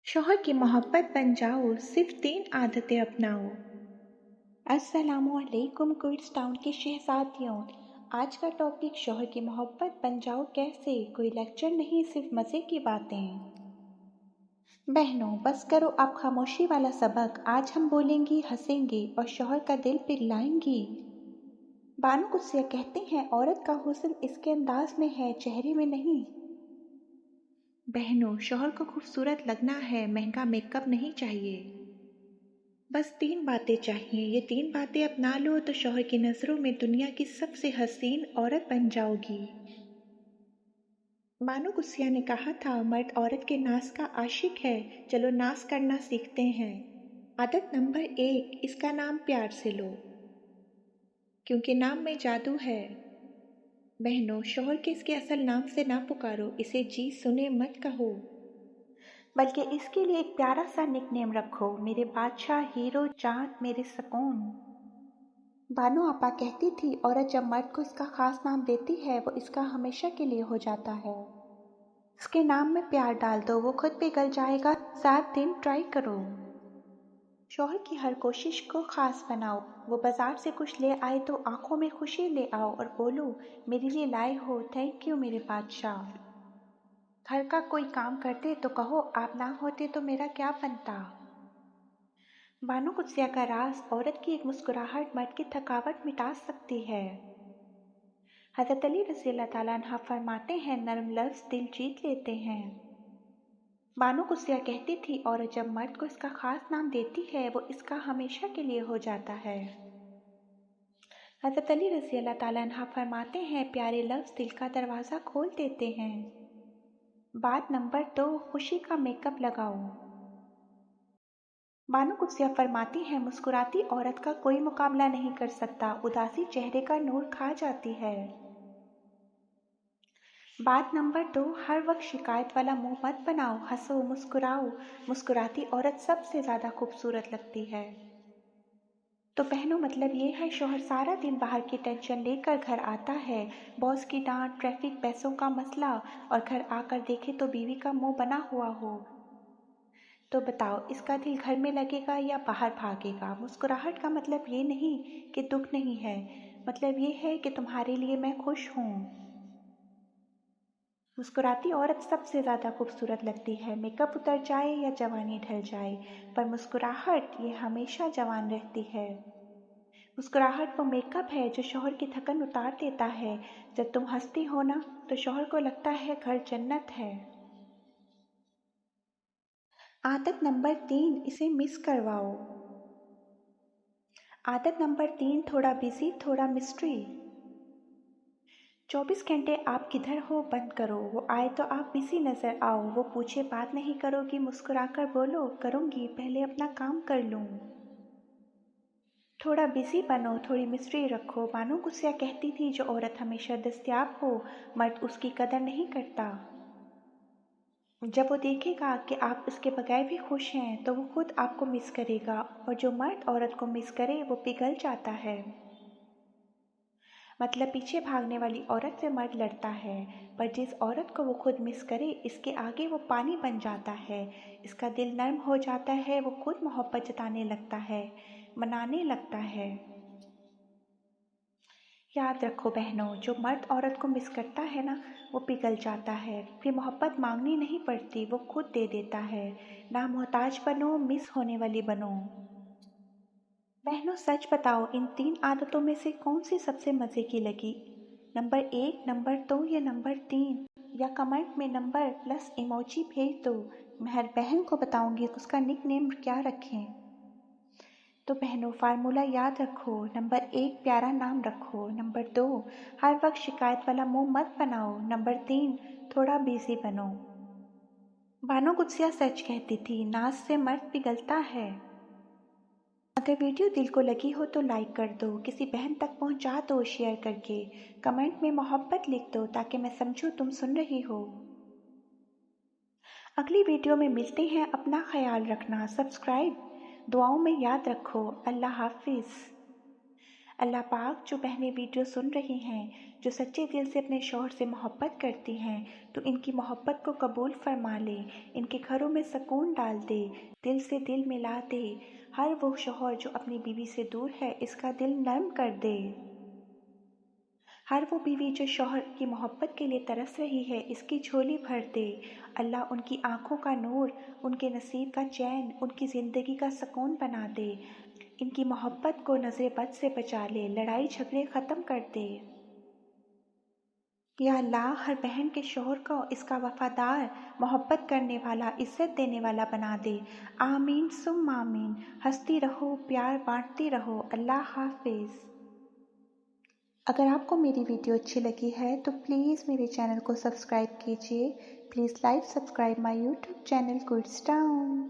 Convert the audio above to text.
शौहर की मोहब्बत बन जाओ, सिर्फ 3 आदतें अपनाओ। अस्सलामुअलैकुम क्वींस टाउन की शहजादियों। आज का टॉपिक शौहर की मोहब्बत बन जाओ कैसे। कोई लेक्चर नहीं, सिर्फ मज़े की बातें। बहनों बस करो आप खामोशी वाला सबक। आज हम बोलेंगी, हंसेंगी और शौहर का दिल पिघलाएंगी। बानो कुस्सिया कहते हैं, औरत का हुस्न इसके अंदाज में है, चेहरे में नहीं। बहनों शौहर को खूबसूरत लगना है, महंगा मेकअप नहीं चाहिए। बस 3 बातें चाहिए, ये 3 बातें अपना लो तो शौहर की नज़रों में दुनिया की सबसे हसीन औरत बन जाओगी। बानो कुस्सिया ने कहा था, मर्द औरत के नाज का आशिक है, चलो नाज करना सीखते हैं। आदत नंबर 1, इसका नाम प्यार से लो, क्योंकि नाम में जादू है। बहनों शौहर के इसके असल नाम से ना पुकारो, इसे जी सुने मत कहो, बल्कि इसके लिए एक प्यारा सा निकनेम रखो, मेरे बादशाह, हीरो, चाँद, मेरे सुकून। बानो आपा कहती थी, औरत जब मर्द को इसका खास नाम देती है वो इसका हमेशा के लिए हो जाता है। इसके नाम में प्यार डाल दो, वो खुद पिघल जाएगा। 7 दिन ट्राई करो। शौहर की हर कोशिश को खास बनाओ, वो बाजार से कुछ ले आए तो आंखों में खुशी ले आओ और बोलो, मेरे लिए लाए हो, थैंक यू मेरे बादशाह। घर का कोई काम करते तो कहो, आप ना होते तो मेरा क्या बनता। बानो कुस्सिया का राज, औरत की एक मुस्कुराहट मर्द की थकावट मिटा सकती है। हज़रत अली रज़ी अल्लाह ताला अन्हा फरमाते हैं, नरम लफ्ज़ दिल जीत लेते हैं। बानो कुस्सिया कहती थी, औरत जब मर्द को इसका खास नाम देती है वो इसका हमेशा के लिए हो जाता है। हज़रत अली रज़ी अल्लाह ताला अन्हा फरमाते हैं, प्यारे लफ्ज़ दिल का दरवाज़ा खोल देते हैं। बात नंबर 2, खुशी का मेकअप लगाओ। बानो कुस्सिया फरमाती हैं, मुस्कुराती औरत का कोई मुकाबला नहीं कर सकता, उदासी चेहरे का नूर खा जाती है। बात नंबर 2, हर वक्त शिकायत वाला मुंह मत बनाओ, हंसो, मुस्कुराओ। मुस्कुराती औरत सबसे ज़्यादा खूबसूरत लगती है। तो बहनों मतलब ये है, शौहर सारा दिन बाहर की टेंशन लेकर घर आता है, बॉस की डांट, ट्रैफिक, पैसों का मसला, और घर आकर देखे तो बीवी का मुंह बना हुआ हो। तो बताओ, इसका दिल घर में लगेगा या बाहर भागेगा। मुस्कुराहट का मतलब ये नहीं कि दुख नहीं है, मतलब ये है कि तुम्हारे लिए मैं खुश हूँ। मुस्कुराती औरत सबसे ज़्यादा खूबसूरत लगती है, मेकअप उतर जाए या जवानी ढल जाए, पर मुस्कुराहट ये हमेशा जवान रहती है। मुस्कुराहट वो मेकअप है जो शौहर की थकन उतार देता है। जब तुम हंसती हो ना तो शौहर को लगता है घर जन्नत है। आदत नंबर 3, इसे मिस करवाओ। आदत नंबर 3, थोड़ा बिजी, थोड़ा मिस्ट्री। 24 घंटे आप किधर हो बंद करो, वो आए तो आप बिजी नज़र आओ, वो पूछे बात नहीं करोगी, मुस्कुराकर बोलो, करूँगी, पहले अपना काम कर लूँ। थोड़ा बिजी बनो, थोड़ी मिस्ट्री रखो। बानो कुस्सिया कहती थी, जो औरत हमेशा दस्तयाब हो, मर्द उसकी कदर नहीं करता। जब वो देखेगा कि आप उसके बगैर भी खुश हैं तो वो खुद आपको मिस करेगा, और जो मर्द औरत को मिस करे वो पिघल जाता है। मतलब पीछे भागने वाली औरत से मर्द लड़ता है, पर जिस औरत को वो खुद मिस करे इसके आगे वो पानी बन जाता है, इसका दिल नर्म हो जाता है, वो खुद मोहब्बत जताने लगता है, मनाने लगता है। याद रखो बहनों, जो मर्द औरत को मिस करता है ना वो पिघल जाता है, फिर मोहब्बत मांगनी नहीं पड़ती, वो खुद दे देता है। ना मोहताज बनो, मिस होने वाली बनो। बहनों सच बताओ, इन 3 आदतों में से कौन सी सबसे मज़े की लगी। नंबर 1, नंबर 2 या नंबर 3, या कमेंट में नंबर प्लस इमोजी भेज दो। मैं हर बहन को बताऊंगी उसका निक नेम क्या रखें। तो बहनों फार्मूला याद रखो, नंबर 1, प्यारा नाम रखो, नंबर 2, हर वक्त शिकायत वाला मुंह मत बनाओ, नंबर 3, थोड़ा बिजी बनो। बानो कुस्सिया सच कहती थी, नाज से मर्द पिघलता है। अगर वीडियो दिल को लगी हो तो लाइक कर दो, किसी बहन तक पहुंचा दो शेयर करके, कमेंट में मोहब्बत लिख दो ताकि मैं समझूं तुम सुन रही हो। अगली वीडियो में मिलते हैं, अपना ख्याल रखना, सब्सक्राइब, दुआओं में याद रखो। अल्लाह हाफिज़। अल्लाह पाक जो बहनें वीडियो सुन रही हैं, جو سچے دل سے اپنے شوہر سے محبت کرتی ہیں تو ان کی محبت کو قبول فرما لے، ان کے گھروں میں سکون ڈال دے، دل سے دل ملا دے۔ ہر وہ شوہر جو اپنی بیوی سے دور ہے اس کا دل نرم کر دے۔ ہر وہ بیوی جو شوہر کی محبت کے لیے ترس رہی ہے اس کی جھولی بھر دے۔ اللہ ان کی آنکھوں کا نور، ان کے نصیب کا چین، ان کی زندگی کا سکون بنا دے۔ ان کی محبت کو نظر بد سے بچا لے، لڑائی جھگڑے ختم کر دے۔ یا اللہ ہر بہن کے شوہر کو اس کا وفادار، محبت کرنے والا، عزت دینے والا بنا دے۔ آمین ثم آمین۔ ہنستی رہو، پیار بانٹتی رہو۔ اللہ حافظ۔ اگر آپ کو میری ویڈیو اچھی لگی ہے تو پلیز میرے چینل کو سبسکرائب کیجیے۔ Please like subscribe my YouTube channel goods town.